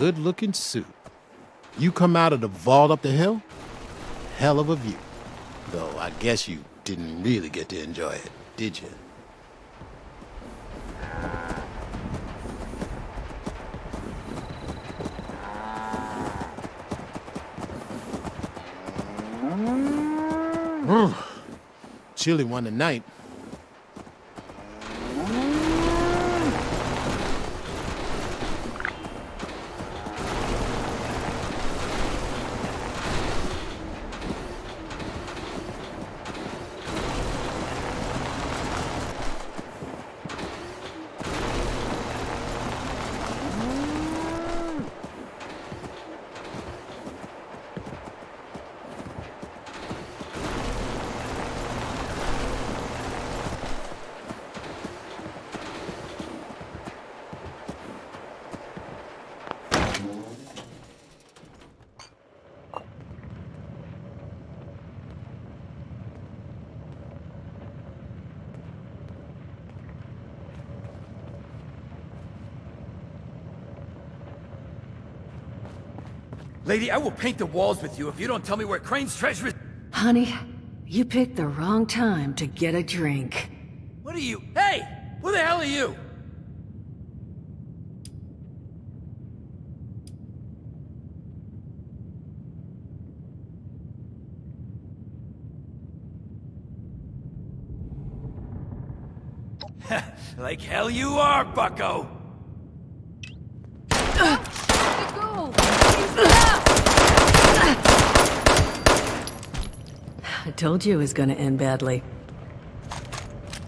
good-looking suit. You come out of the vault up the hill? Hell of a view. Though I guess you didn't really get to enjoy it, did you? Chilly one tonight. Lady, I will paint the walls with you if you don't tell me where Crane's treasure is. Honey, you picked the wrong time to get a drink. What are you? Hey! Who the hell are you? Like hell you are, bucko! I told you it was gonna end badly.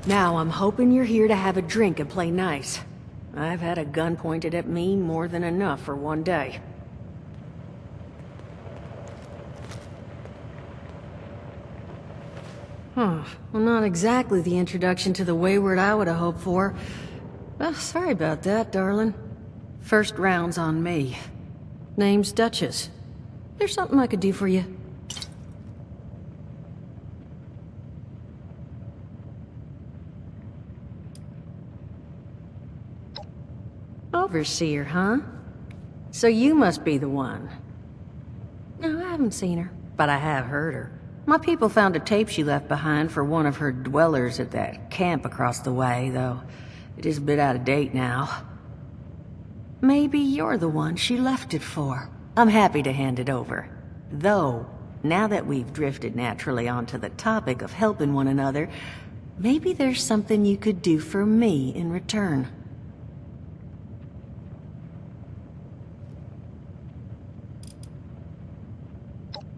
Now, I'm hoping you're here to have a drink and play nice. I've had a gun pointed at me more than enough for one day. Well, not exactly the introduction to the wayward I would have hoped for. Oh, sorry about that, darling. First round's on me. Name's Duchess. There's something I could do for you. Overseer, huh? So you must be the one. No, I haven't seen her, but I have heard her. My people found a tape she left behind for one of her dwellers at that camp across the way, though it is a bit out of date now. Maybe you're the one she left it for. I'm happy to hand it over. Though, now that we've drifted naturally onto the topic of helping one another, maybe there's something you could do for me in return.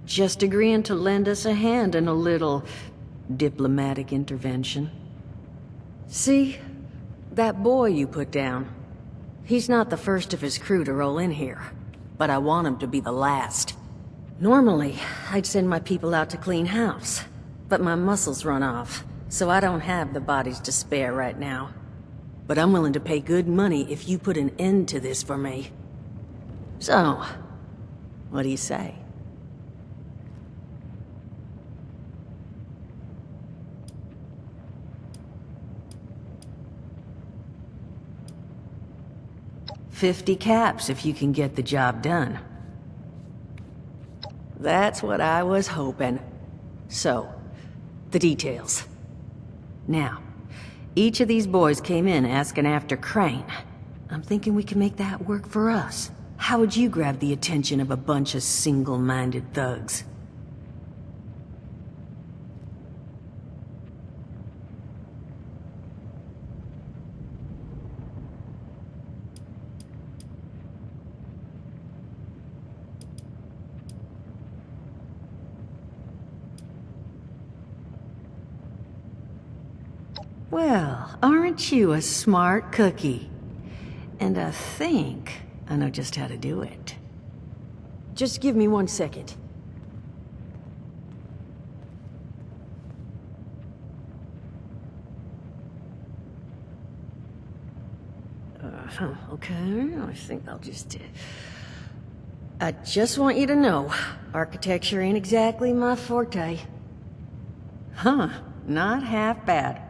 Just agreeing to lend us a hand in a little diplomatic intervention. See, that boy you put down, he's not the first of his crew to roll in here, but I want him to be the last. Normally, I'd send my people out to clean house, but my muscles run off, so I don't have the bodies to spare right now. But I'm willing to pay good money if you put an end to this for me. So, what do you say? $50 caps if you can get the job done. That's what I was hoping. So, the details. Now, each of these boys came in asking after Crane. I'm thinking we can make that work for us. How would you grab the attention of a bunch of single-minded thugs? Well, aren't you a smart cookie? And I think I know just how to do it. Just give me 1 second. Okay, I think I'll just... I just want you to know, architecture ain't exactly my forte. Huh, not half bad.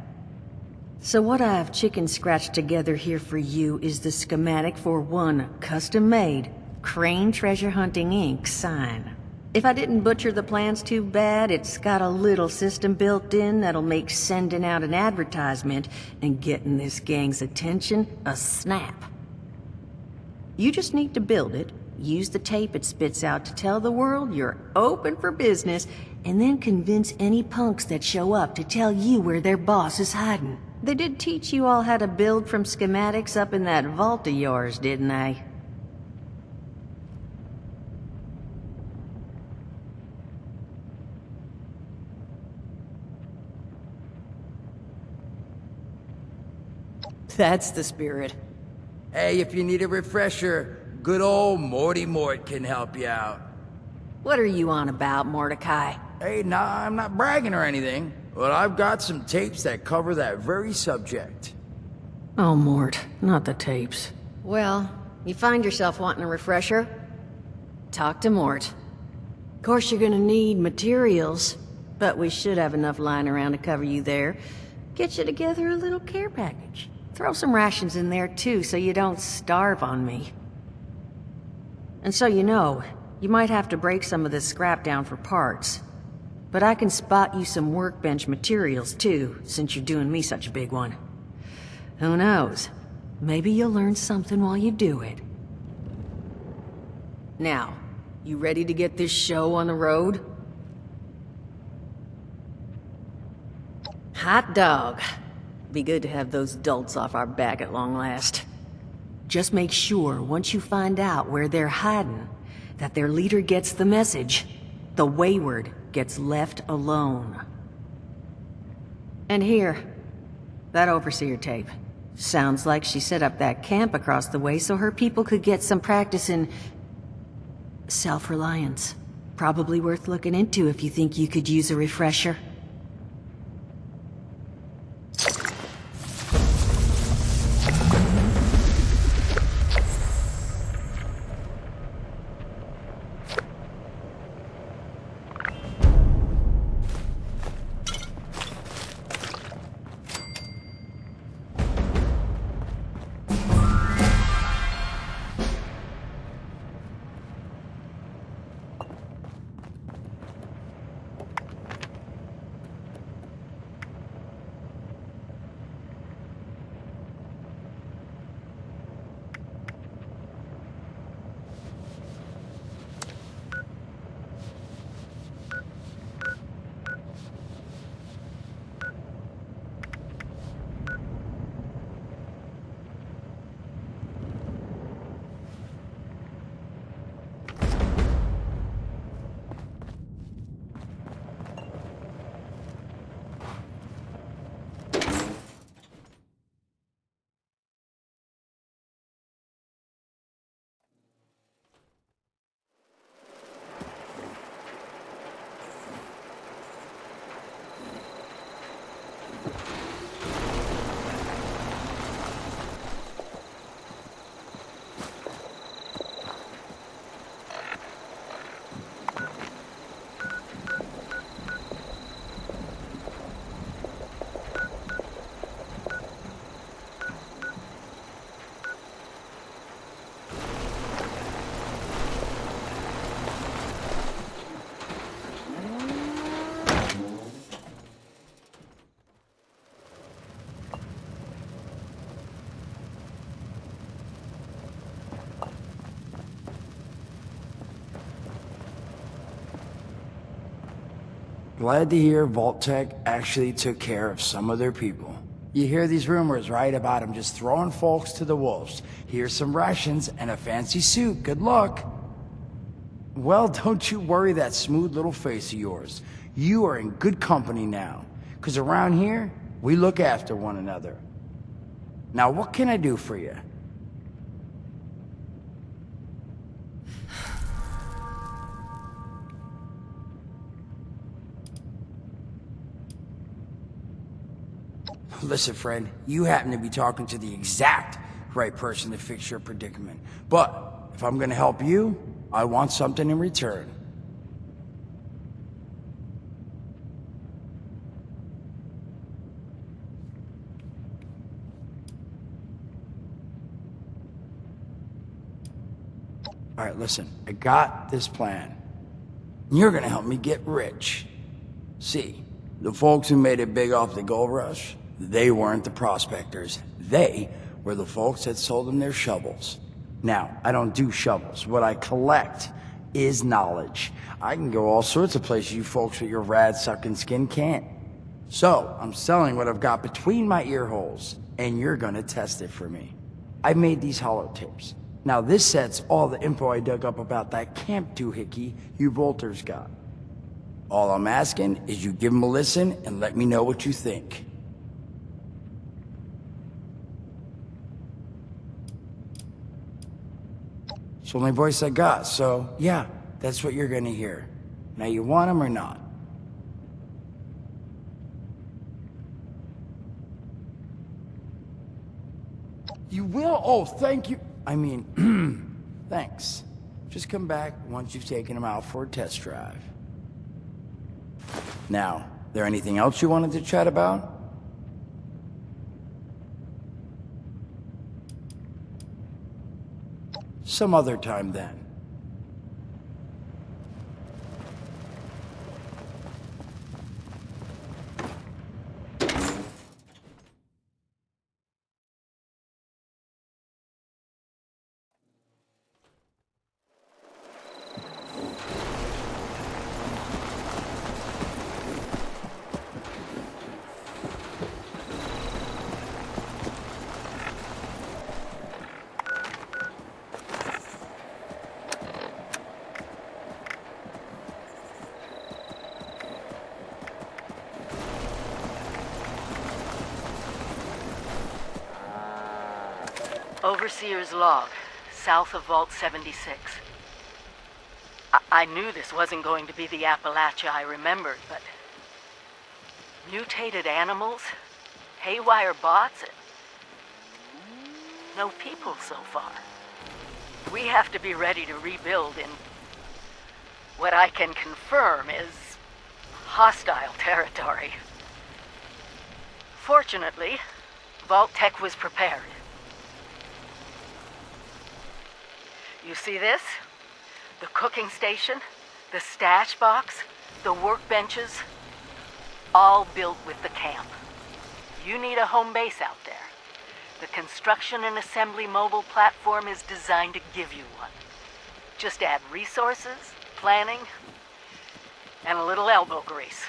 So what I've chicken scratched together here for you is the schematic for one custom-made, Crane Treasure Hunting Inc. sign. If I didn't butcher the plans too bad, it's got a little system built in that'll make sending out an advertisement and getting this gang's attention a snap. You just need to build it, use the tape it spits out to tell the world you're open for business, and then convince any punks that show up to tell you where their boss is hiding. They did teach you all how to build from schematics up in that vault of yours, didn't they? That's the spirit. Hey, if you need a refresher, good old Morty Mort can help you out. What are you on about, Mordecai? Hey, nah, I'm not bragging or anything, but I've got some tapes that cover that very subject. Oh, Mort, not the tapes. Well, you find yourself wanting a refresher? Talk to Mort. Of course you're gonna need materials, but we should have enough lying around to cover you there. Get you together a little care package. Throw some rations in there too, so you don't starve on me. And so you know, you might have to break some of this scrap down for parts. But I can spot you some workbench materials too, since you're doing me such a big one. Who knows? Maybe you'll learn something while you do it. Now, you ready to get this show on the road? Hot dog. Be good to have those dolts off our back at long last. Just make sure, once you find out where they're hiding, that their leader gets the message. The wayward gets left alone. And here, that overseer tape. Sounds like she set up that camp across the way so her people could get some practice in self-reliance. Probably worth looking into if you think you could use a refresher. Glad to hear Vault-Tec actually took care of some of their people. You hear these rumors, right, about them just throwing folks to the wolves. Here's some rations and a fancy suit. Good luck. Well, don't you worry that smooth little face of yours. You are in good company now. 'Cause around here, we look after one another. Now, what can I do for you? Listen, friend, you happen to be talking to the exact right person to fix your predicament. But if I'm gonna help you, I want something in return. All right, listen, I got this plan. You're gonna help me get rich. See, the folks who made it big off the gold rush, they weren't the prospectors. They were the folks that sold them their shovels. Now, I don't do shovels. What I collect is knowledge. I can go all sorts of places you folks with your rad-sucking skin can't. So, I'm selling what I've got between my ear holes, and you're gonna test it for me. I made these holotapes. Now this set's all the info I dug up about that camp doohickey you Volters got. All I'm asking is you give them a listen and let me know what you think. It's the only voice I got, so yeah, that's what you're gonna hear. Now you want them or not? You will? Oh, thank you. I mean, thanks. Just come back once you've taken them out for a test drive. Now, there anything else you wanted to chat about? Some other time then. Overseer's log, south of Vault 76. I knew this wasn't going to be the Appalachia I remembered, but... mutated animals? Haywire bots? No people so far. We have to be ready to rebuild in... what I can confirm is... hostile territory. Fortunately, Vault Tech was prepared. You see this? The cooking station, the stash box, the workbenches, all built with the camp. You need a home base out there. The construction and assembly mobile platform is designed to give you one. Just add resources, planning, and a little elbow grease.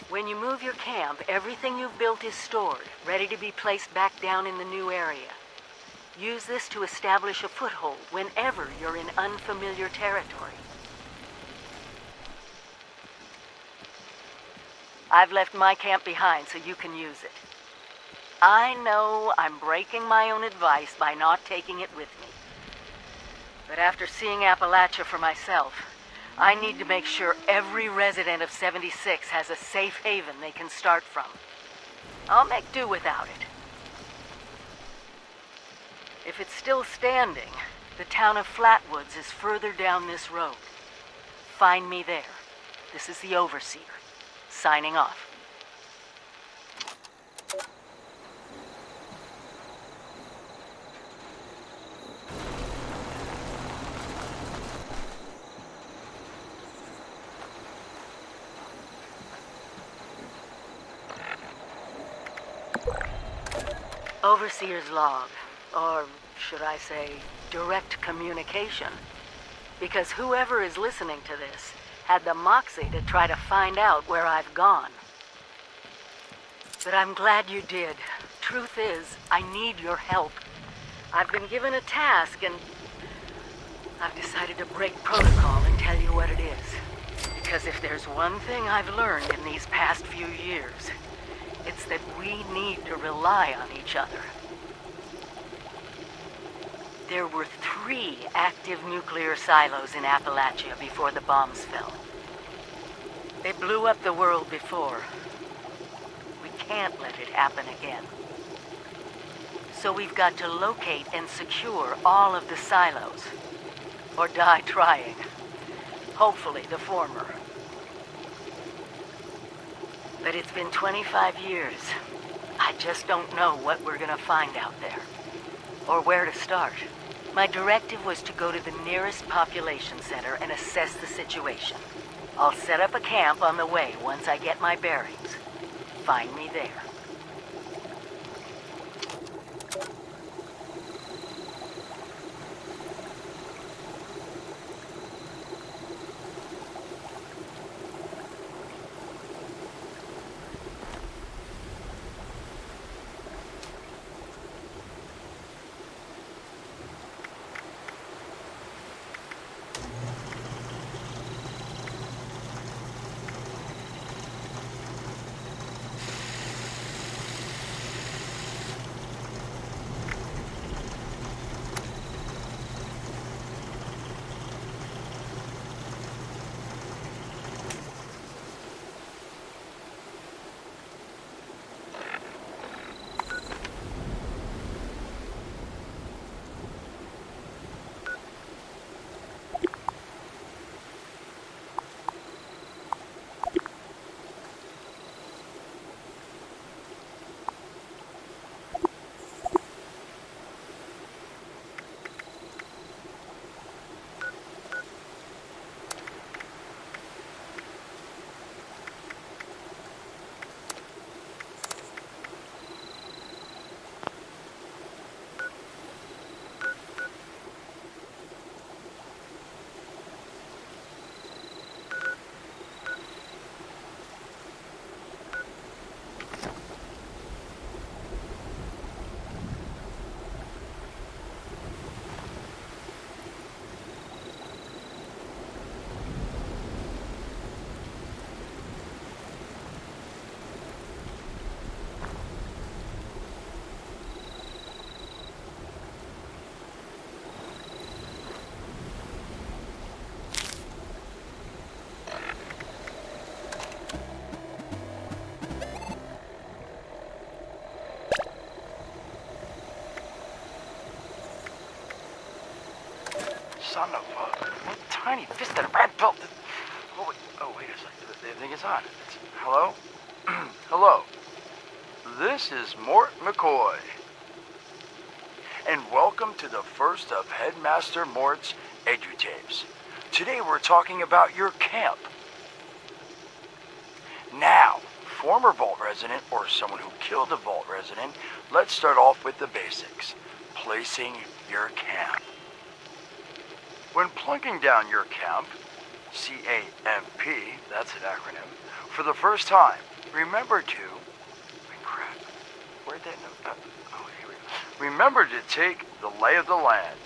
When you move your camp, everything you've built is stored, ready to be placed back down in the new area. Use this to establish a foothold whenever you're in unfamiliar territory. I've left my camp behind so you can use it. I know I'm breaking my own advice by not taking it with me. But after seeing Appalachia for myself, I need to make sure every resident of 76 has a safe haven they can start from. I'll make do without it. If it's still standing, the town of Flatwoods is further down this road. Find me there. This is the Overseer, signing off. Overseer's log. Or should I say, direct communication. Because whoever is listening to this had the moxie to try to find out where I've gone. But I'm glad you did. Truth is, I need your help. I've been given a task and I've decided to break protocol and tell you what it is. Because if there's one thing I've learned in these past few years, it's that we need to rely on each other. There were 3 active nuclear silos in Appalachia before the bombs fell. They blew up the world before. We can't let it happen again. So we've got to locate and secure all of the silos. Or die trying. Hopefully the former. But it's been 25 years. I just don't know what we're gonna find out there. Or where to start. My directive was to go to the nearest population center and assess the situation. I'll set up a camp on the way once I get my bearings. Find me there. Son of a tiny fisted rat belt. Oh, wait a second. The thing is on. Hello? Hello. This is Mort McCoy. And welcome to the first of Headmaster Mort's edutapes. Today we're talking about your camp. Now, former Vault resident or someone who killed a Vault resident, let's start off with the basics. Placing your camp. When plunking down your camp, C-A-M-P, that's an acronym, for the first time, remember to... crap. Where'd that note... here we go. Remember to take the lay of the land.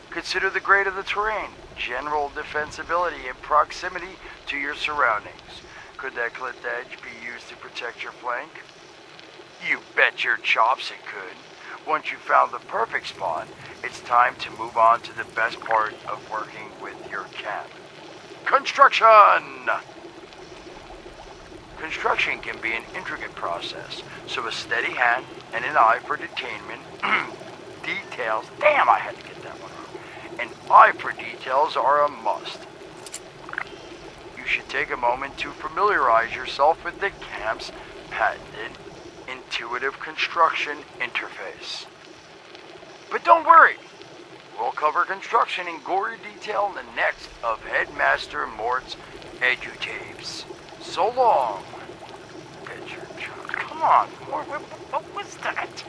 Consider the grade of the terrain, general defensibility, and proximity to your surroundings. Could that clipped edge be used to protect your flank? You bet your chops it could. Once you've found the perfect spot, it's time to move on to the best part of working with your camp. Construction! Construction can be an intricate process, so a steady hand and an eye for detainment, details, damn, I had to get that one wrong. An eye for details are a must. You should take a moment to familiarize yourself with the camp's patented intuitive construction interface. But don't worry, we'll cover construction in gory detail in the next of Headmaster Mort's edutapes. So long. Come on, Mort, what was that?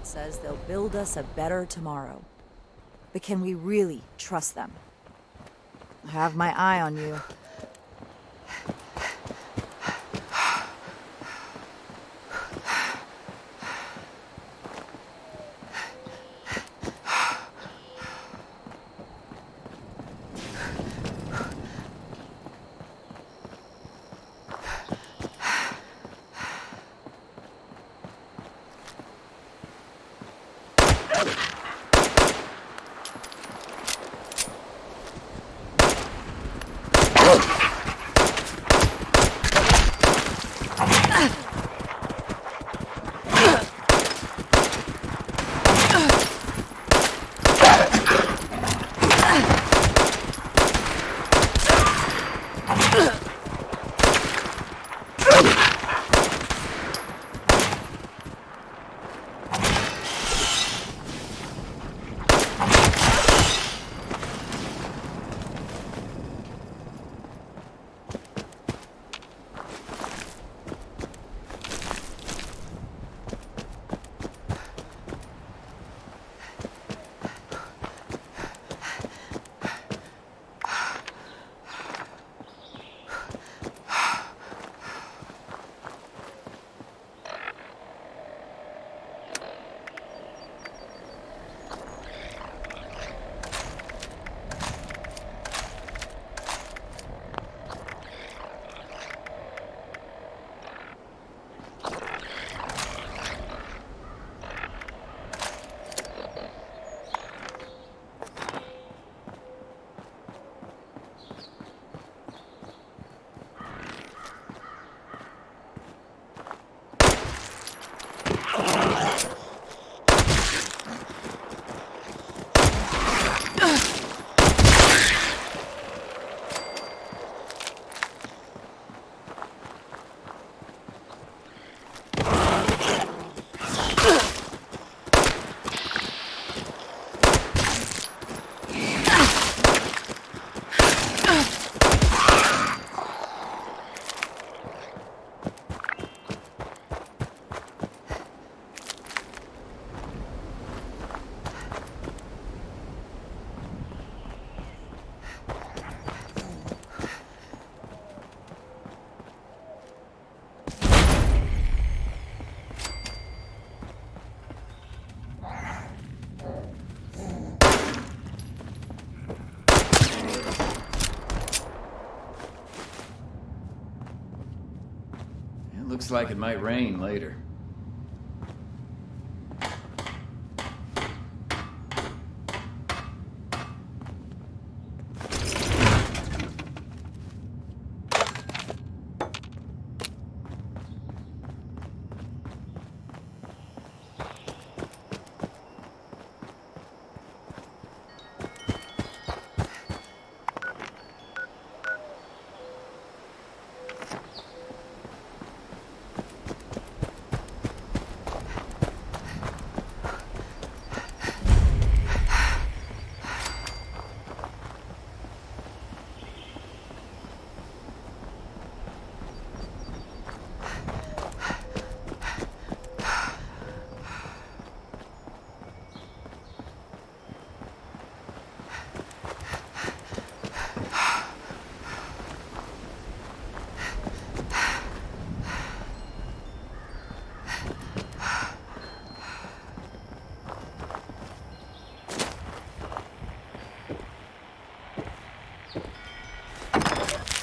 says they'll build us a better tomorrow. But can we really trust them? I have my eye on you. Looks like it might rain later.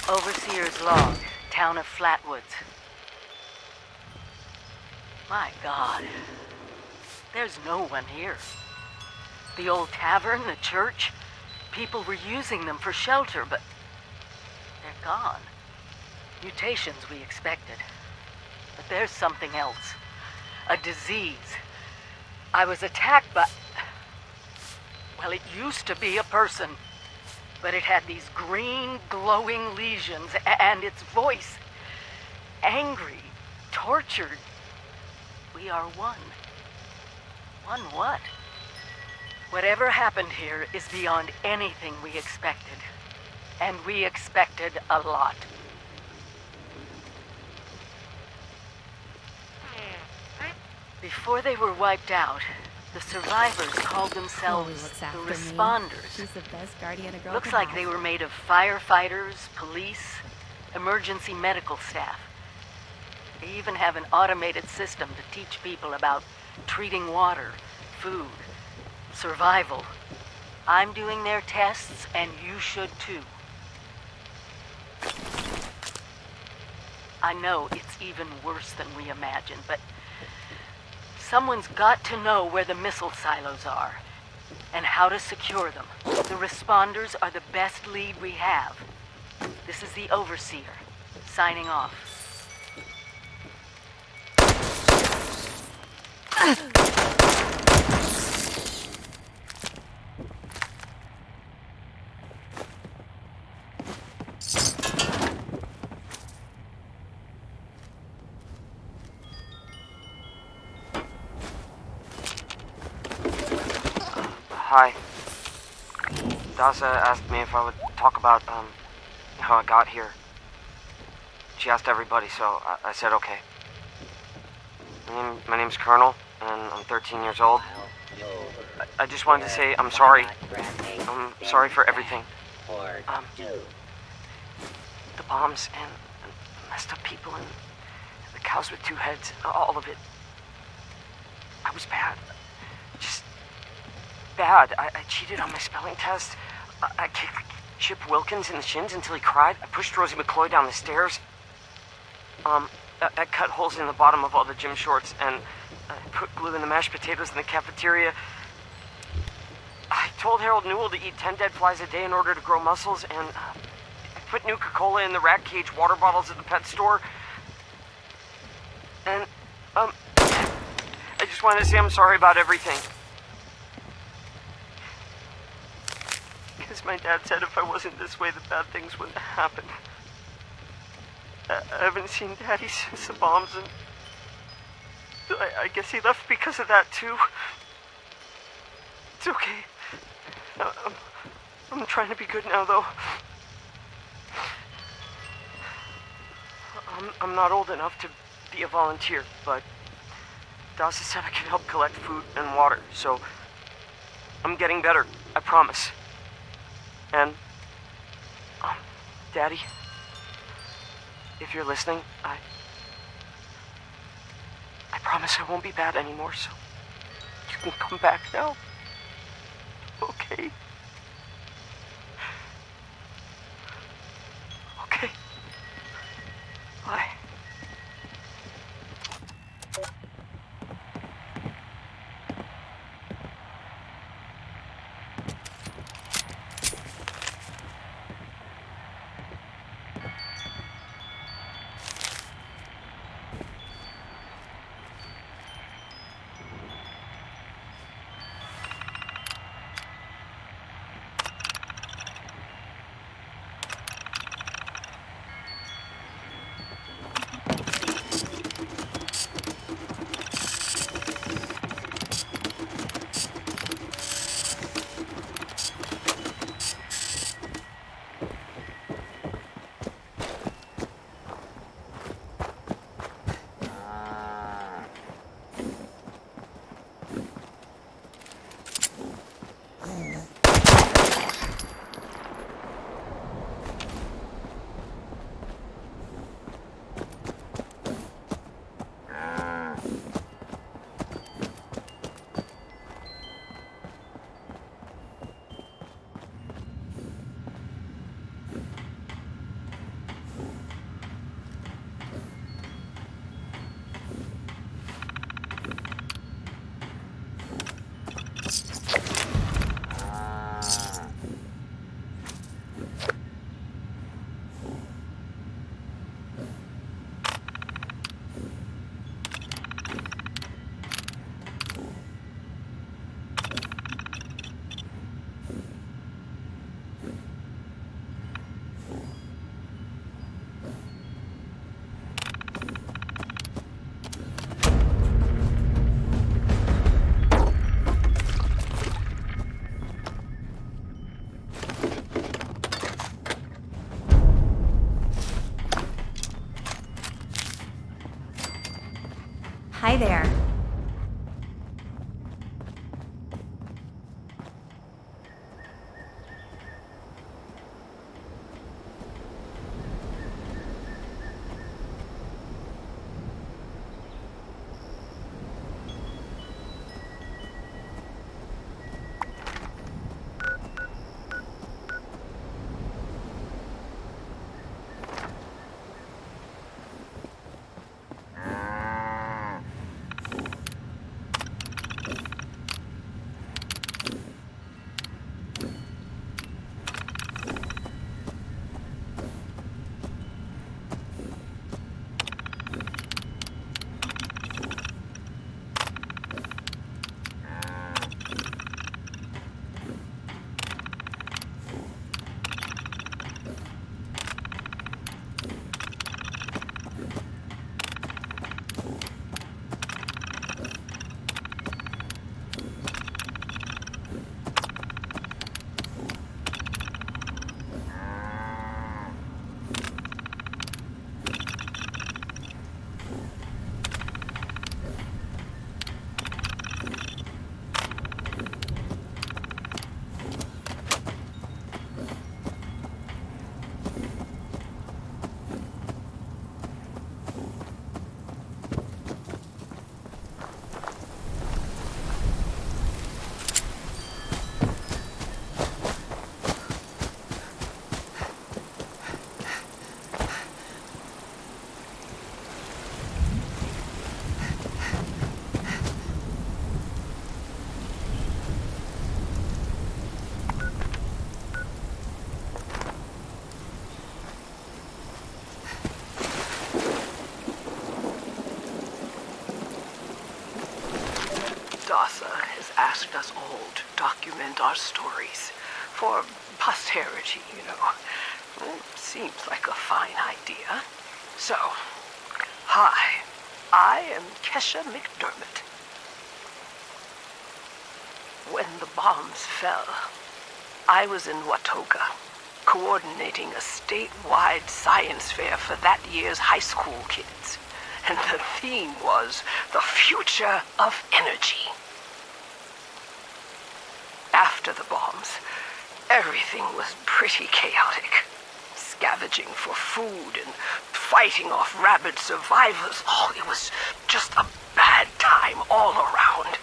Overseer's log, town of Flatwoods. My God, there's no one here. The old tavern, the church, people were using them for shelter, but they're gone. Mutations we expected. But there's something else. A disease. I was attacked by... Well, it used to be a person. But it had these green, glowing lesions, and its voice. Angry, tortured. We are one. One what? Whatever happened here is beyond anything we expected. And we expected a lot. Before they were wiped out, the survivors called themselves Chloe looks the after me. Responders. She's the best guardian a girl Looks could like have. they were made of firefighters, police, emergency medical staff. They even have an automated system to teach people about treating water, food, survival. I'm doing their tests, and you should too. I know it's even worse than we imagined, but someone's got to know where the missile silos are and how to secure them. The Responders are the best lead we have. This is the Overseer, signing off. Hi. Daza asked me if I would talk about, how I got here. She asked everybody, so I said okay. My name's Colonel, and I'm 13 years old. I just wanted to say I'm sorry. I'm sorry for everything. The bombs and messed up people and the cows with 2 heads, all of it. I was bad. Just bad. I cheated on my spelling test. I kicked Chip Wilkins in the shins until he cried. I pushed Rosie McCloy down the stairs. I cut holes in the bottom of all the gym shorts, and I put glue in the mashed potatoes in the cafeteria. I told Harold Newell to eat 10 dead flies a day in order to grow muscles, and I put Nuka-Cola in the rat cage water bottles at the pet store. And, I just wanted to say I'm sorry about everything. Because my dad said if I wasn't this way, the bad things wouldn't happen. I haven't seen Daddy since the bombs, and I guess he left because of that, too. It's okay. I'm trying to be good now, though. I'm not old enough to be a volunteer, but Dasa said I could help collect food and water, so I'm getting better, I promise. And, Daddy, if you're listening, I promise I won't be bad anymore, so you can come back now. Okay? Okay. Bye. has asked us all to document our stories for posterity, you know. It seems like a fine idea. So, hi, I am Kesha McDermott. When the bombs fell, I was in Watoga, coordinating a statewide science fair for that year's high school kids. And the theme was the future of energy. After the bombs, everything was pretty chaotic. Scavenging for food and fighting off rabid survivors. Oh, it was just a bad time all around.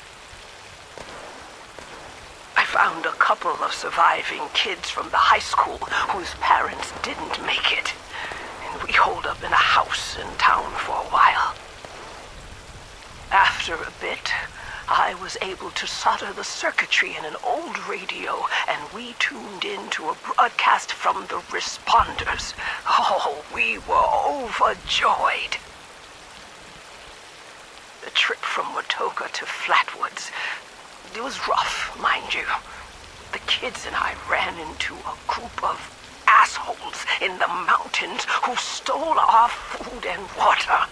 I found a couple of surviving kids from the high school whose parents didn't make it. We holed up in a house in town for a while. After a bit, I was able to solder the circuitry in an old radio, and we tuned in to a broadcast from the responders. Oh, we were overjoyed. The trip from Watoga to Flatwoods, it was rough, mind you. The kids and I ran into a group of assholes in the mountains who stole our food and water.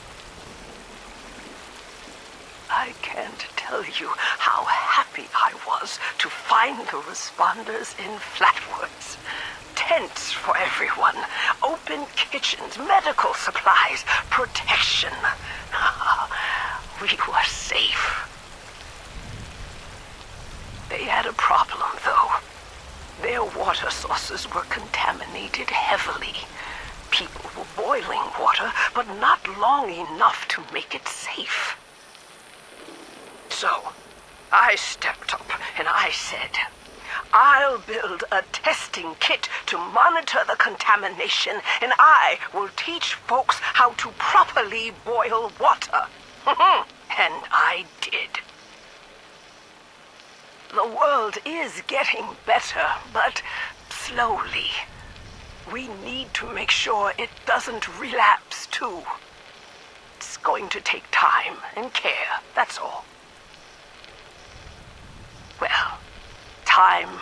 I can't tell you how happy I was to find the responders in Flatwoods. Tents for everyone, open kitchens, medical supplies, protection. We were safe. They had a problem, though. Their water sources were contaminated heavily. People were boiling water, but not long enough to make it safe. So, I stepped up and I said, I'll build a testing kit to monitor the contamination, and I will teach folks how to properly boil water. And I did. The world is getting better, but slowly. We need to make sure it doesn't relapse, too. It's going to take time and care, that's all. Well, time